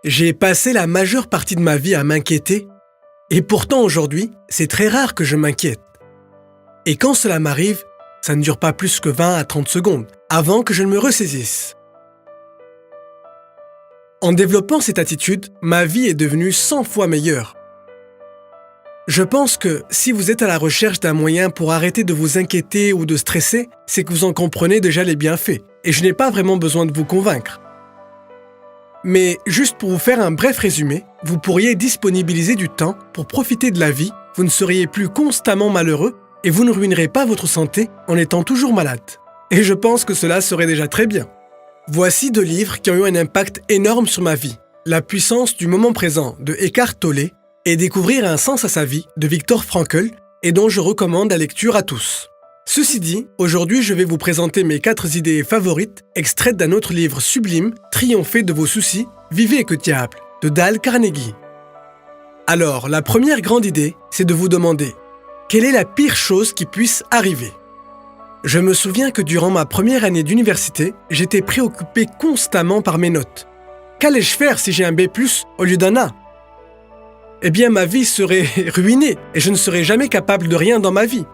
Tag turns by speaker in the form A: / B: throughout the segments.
A: J'ai passé la majeure partie de ma vie à m'inquiéter, et pourtant aujourd'hui, c'est très rare que je m'inquiète. Et quand cela m'arrive, ça ne dure pas plus que 20 à 30 secondes, avant que je ne me ressaisisse. En développant cette attitude, ma vie est devenue 100 fois meilleure. Je pense que si vous êtes à la recherche d'un moyen pour arrêter de vous inquiéter ou de stresser, c'est que vous en comprenez déjà les bienfaits, et je n'ai pas vraiment besoin de vous convaincre. Mais juste pour vous faire un bref résumé, vous pourriez disponibiliser du temps pour profiter de la vie, vous ne seriez plus constamment malheureux et vous ne ruinerez pas votre santé en étant toujours malade. Et je pense que cela serait déjà très bien. Voici 2 livres qui ont eu un impact énorme sur ma vie. La puissance du moment présent de Eckhart Tolle et Découvrir un sens à sa vie de Viktor Frankl et dont je recommande la lecture à tous. Ceci dit, aujourd'hui je vais vous présenter mes 4 idées favorites extraites d'un autre livre sublime, Triompher de vos soucis, vivez que diable, de Dale Carnegie. Alors, la première grande idée, c'est de vous demander, quelle est la pire chose qui puisse arriver ? Je me souviens que durant ma première année d'université, j'étais préoccupé constamment par mes notes. Qu'allais-je faire si j'ai un B+ au lieu d'un A ? Eh bien, ma vie serait ruinée et je ne serais jamais capable de rien dans ma vie.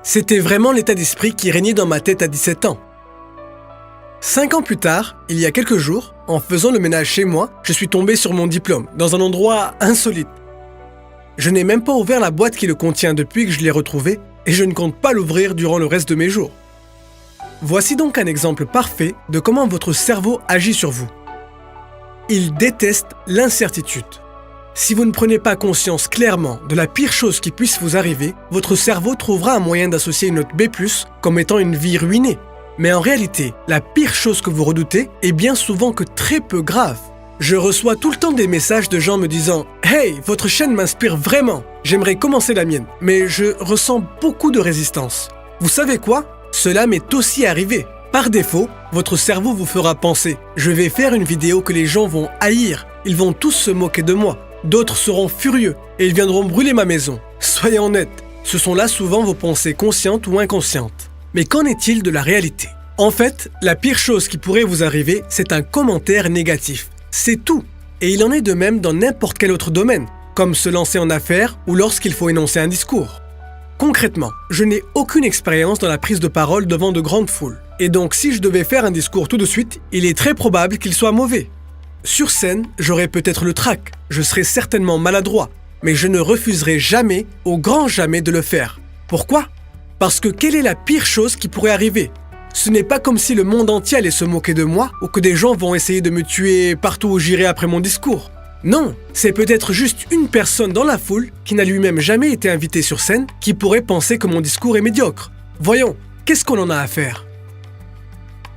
A: C'était vraiment l'état d'esprit qui régnait dans ma tête à 17 ans. 5 ans plus tard, il y a quelques jours, en faisant le ménage chez moi, je suis tombé sur mon diplôme, dans un endroit insolite. Je n'ai même pas ouvert la boîte qui le contient depuis que je l'ai retrouvé, et je ne compte pas l'ouvrir durant le reste de mes jours. Voici donc un exemple parfait de comment votre cerveau agit sur vous. Il déteste l'incertitude. Si vous ne prenez pas conscience clairement de la pire chose qui puisse vous arriver, votre cerveau trouvera un moyen d'associer une note B+, comme étant une vie ruinée. Mais en réalité, la pire chose que vous redoutez est bien souvent que très peu grave. Je reçois tout le temps des messages de gens me disant « Hey, votre chaîne m'inspire vraiment, j'aimerais commencer la mienne, mais je ressens beaucoup de résistance. » Vous savez quoi ? Cela m'est aussi arrivé. Par défaut, votre cerveau vous fera penser « Je vais faire une vidéo que les gens vont haïr, ils vont tous se moquer de moi. » D'autres seront furieux et ils viendront brûler ma maison. Soyons honnêtes, ce sont là souvent vos pensées conscientes ou inconscientes. Mais qu'en est-il de la réalité ? En fait, la pire chose qui pourrait vous arriver, c'est un commentaire négatif. C'est tout. Et il en est de même dans n'importe quel autre domaine, comme se lancer en affaires ou lorsqu'il faut énoncer un discours. Concrètement, je n'ai aucune expérience dans la prise de parole devant de grandes foules. Et donc si je devais faire un discours tout de suite, il est très probable qu'il soit mauvais. Sur scène, j'aurais peut-être le trac, je serais certainement maladroit, mais je ne refuserai jamais, au grand jamais, de le faire. Pourquoi ? Parce que quelle est la pire chose qui pourrait arriver ? Ce n'est pas comme si le monde entier allait se moquer de moi ou que des gens vont essayer de me tuer partout où j'irai après mon discours. Non, c'est peut-être juste une personne dans la foule qui n'a lui-même jamais été invitée sur scène qui pourrait penser que mon discours est médiocre. Voyons, qu'est-ce qu'on en a à faire ?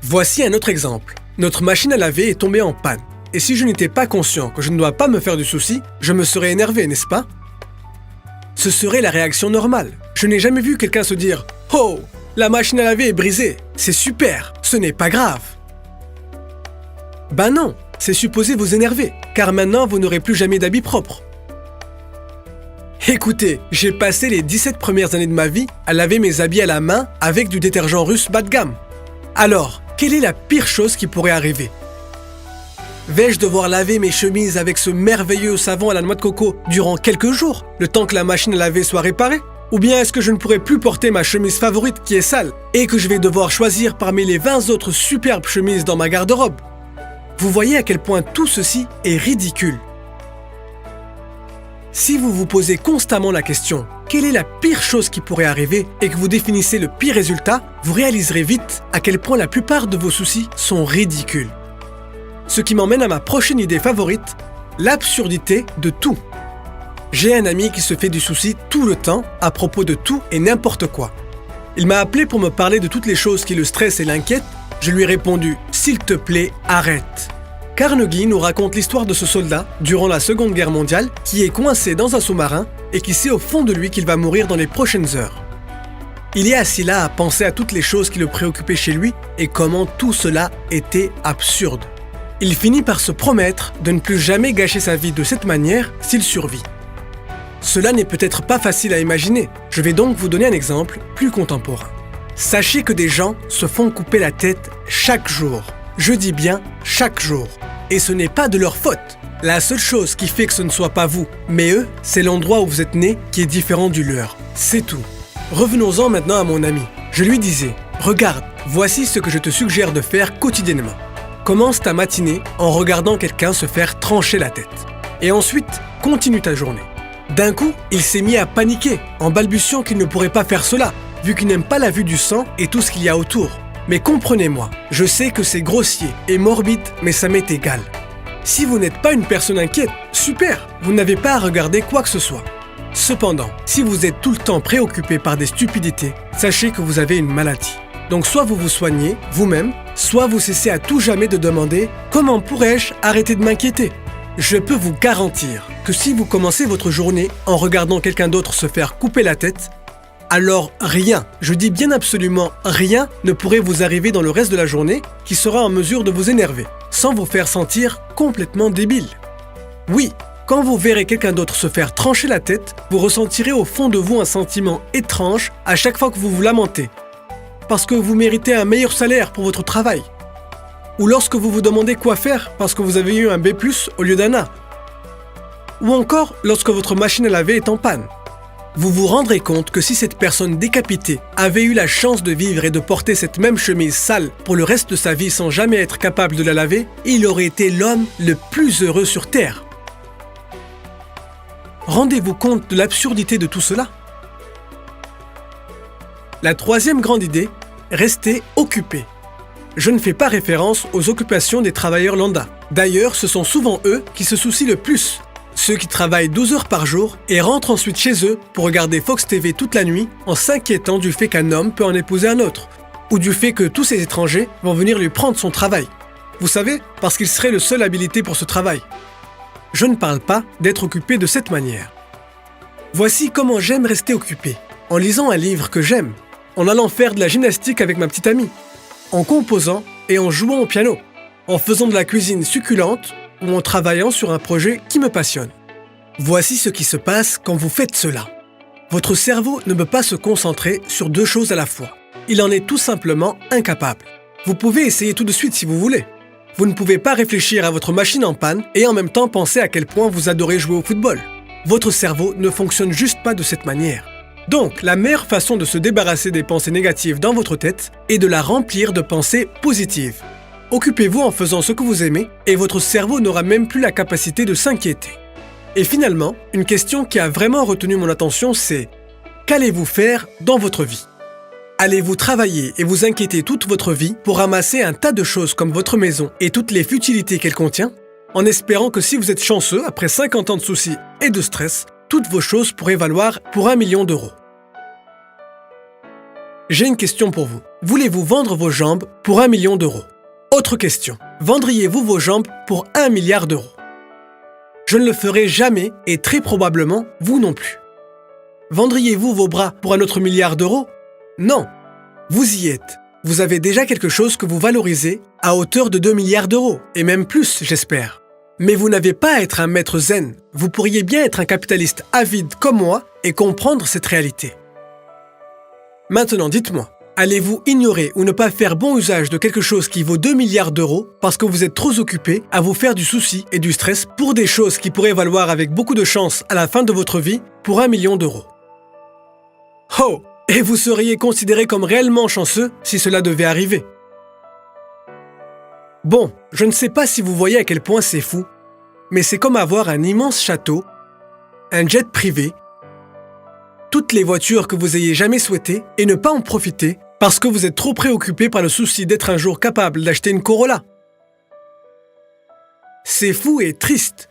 A: Voici un autre exemple. Notre machine à laver est tombée en panne. Et si je n'étais pas conscient que je ne dois pas me faire du souci, je me serais énervé, n'est-ce pas ? Ce serait la réaction normale. Je n'ai jamais vu quelqu'un se dire « Oh, la machine à laver est brisée, c'est super, ce n'est pas grave !» Ben non, c'est supposé vous énerver, car maintenant vous n'aurez plus jamais d'habits propres. Écoutez, j'ai passé les 17 premières années de ma vie à laver mes habits à la main avec du détergent russe bas de gamme. Alors, quelle est la pire chose qui pourrait arriver ? Vais-je devoir laver mes chemises avec ce merveilleux savon à la noix de coco durant quelques jours, le temps que la machine à laver soit réparée ? Ou bien est-ce que je ne pourrai plus porter ma chemise favorite qui est sale et que je vais devoir choisir parmi les 20 autres superbes chemises dans ma garde-robe ? Vous voyez à quel point tout ceci est ridicule. Si vous vous posez constamment la question « Quelle est la pire chose qui pourrait arriver ?» et que vous définissez le pire résultat, vous réaliserez vite à quel point la plupart de vos soucis sont ridicules. Ce qui m'emmène à ma prochaine idée favorite, l'absurdité de tout. J'ai un ami qui se fait du souci tout le temps à propos de tout et n'importe quoi. Il m'a appelé pour me parler de toutes les choses qui le stressent et l'inquiètent. Je lui ai répondu « S'il te plaît, arrête !» Carnegie nous raconte l'histoire de ce soldat durant la Seconde Guerre mondiale qui est coincé dans un sous-marin et qui sait au fond de lui qu'il va mourir dans les prochaines heures. Il est assis là à penser à toutes les choses qui le préoccupaient chez lui et comment tout cela était absurde. Il finit par se promettre de ne plus jamais gâcher sa vie de cette manière s'il survit. Cela n'est peut-être pas facile à imaginer, je vais donc vous donner un exemple plus contemporain. Sachez que des gens se font couper la tête chaque jour. Je dis bien chaque jour. Et ce n'est pas de leur faute. La seule chose qui fait que ce ne soit pas vous, mais eux, c'est l'endroit où vous êtes né qui est différent du leur. C'est tout. Revenons-en maintenant à mon ami. Je lui disais, regarde, voici ce que je te suggère de faire quotidiennement. Commence ta matinée en regardant quelqu'un se faire trancher la tête. Et ensuite, continue ta journée. D'un coup, il s'est mis à paniquer, en balbutiant qu'il ne pourrait pas faire cela, vu qu'il n'aime pas la vue du sang et tout ce qu'il y a autour. Mais comprenez-moi, je sais que c'est grossier et morbide, mais ça m'est égal. Si vous n'êtes pas une personne inquiète, super, vous n'avez pas à regarder quoi que ce soit. Cependant, si vous êtes tout le temps préoccupé par des stupidités, sachez que vous avez une maladie. Donc soit vous vous soignez vous-même, soit vous cessez à tout jamais de demander « Comment pourrais-je arrêter de m'inquiéter ?» Je peux vous garantir que si vous commencez votre journée en regardant quelqu'un d'autre se faire couper la tête, alors rien, je dis bien absolument rien, ne pourrait vous arriver dans le reste de la journée qui sera en mesure de vous énerver, sans vous faire sentir complètement débile. Oui, quand vous verrez quelqu'un d'autre se faire trancher la tête, vous ressentirez au fond de vous un sentiment étrange à chaque fois que vous vous lamentez, parce que vous méritez un meilleur salaire pour votre travail. Ou lorsque vous vous demandez quoi faire parce que vous avez eu un B+ au lieu d'un A. Ou encore lorsque votre machine à laver est en panne. Vous vous rendrez compte que si cette personne décapitée avait eu la chance de vivre et de porter cette même chemise sale pour le reste de sa vie sans jamais être capable de la laver, il aurait été l'homme le plus heureux sur Terre. Rendez-vous compte de l'absurdité de tout cela? La troisième grande idée, restez occupé. Je ne fais pas référence aux occupations des travailleurs lambda. D'ailleurs, ce sont souvent eux qui se soucient le plus. Ceux qui travaillent 12 heures par jour et rentrent ensuite chez eux pour regarder Fox TV toute la nuit en s'inquiétant du fait qu'un homme peut en épouser un autre, ou du fait que tous ces étrangers vont venir lui prendre son travail. Vous savez, parce qu'il serait le seul habilité pour ce travail. Je ne parle pas d'être occupé de cette manière. Voici comment j'aime rester occupé. En lisant un livre que j'aime, en allant faire de la gymnastique avec ma petite amie, en composant et en jouant au piano, en faisant de la cuisine succulente ou en travaillant sur un projet qui me passionne. Voici ce qui se passe quand vous faites cela. Votre cerveau ne peut pas se concentrer sur deux choses à la fois. Il en est tout simplement incapable. Vous pouvez essayer tout de suite si vous voulez. Vous ne pouvez pas réfléchir à votre machine en panne et en même temps penser à quel point vous adorez jouer au football. Votre cerveau ne fonctionne juste pas de cette manière. Donc, la meilleure façon de se débarrasser des pensées négatives dans votre tête est de la remplir de pensées positives. Occupez-vous en faisant ce que vous aimez et votre cerveau n'aura même plus la capacité de s'inquiéter. Et finalement, une question qui a vraiment retenu mon attention, c'est « Qu'allez-vous faire dans votre vie ?» Allez-vous travailler et vous inquiéter toute votre vie pour ramasser un tas de choses comme votre maison et toutes les futilités qu'elle contient, en espérant que si vous êtes chanceux, après 50 ans de soucis et de stress, toutes vos choses pourraient valoir pour 1 million d'euros. J'ai une question pour vous. Voulez-vous vendre vos jambes pour 1 million d'euros? Autre question. Vendriez-vous vos jambes pour 1 milliard d'euros? Je ne le ferai jamais et très probablement vous non plus. Vendriez-vous vos bras pour un autre milliard d'euros? Non. Vous y êtes. Vous avez déjà quelque chose que vous valorisez à hauteur de 2 milliards d'euros, et même plus, j'espère. Mais vous n'avez pas à être un maître zen. Vous pourriez bien être un capitaliste avide comme moi et comprendre cette réalité. Maintenant, dites-moi, allez-vous ignorer ou ne pas faire bon usage de quelque chose qui vaut 2 milliards d'euros parce que vous êtes trop occupé à vous faire du souci et du stress pour des choses qui pourraient valoir avec beaucoup de chance à la fin de votre vie pour 1 million d'euros? Oh! Et vous seriez considéré comme réellement chanceux si cela devait arriver. Bon, je ne sais pas si vous voyez à quel point c'est fou, mais c'est comme avoir un immense château, un jet privé, toutes les voitures que vous ayez jamais souhaitées et ne pas en profiter parce que vous êtes trop préoccupé par le souci d'être un jour capable d'acheter une Corolla. C'est fou et triste.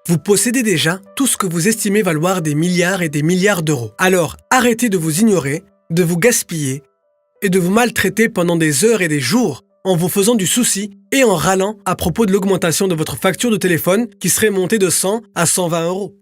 A: Vous possédez déjà tout ce que vous estimez valoir des milliards et des milliards d'euros. Alors arrêtez de vous ignorer, de vous gaspiller et de vous maltraiter pendant des heures et des jours en vous faisant du souci et en râlant à propos de l'augmentation de votre facture de téléphone qui serait montée de 100 à 120 euros.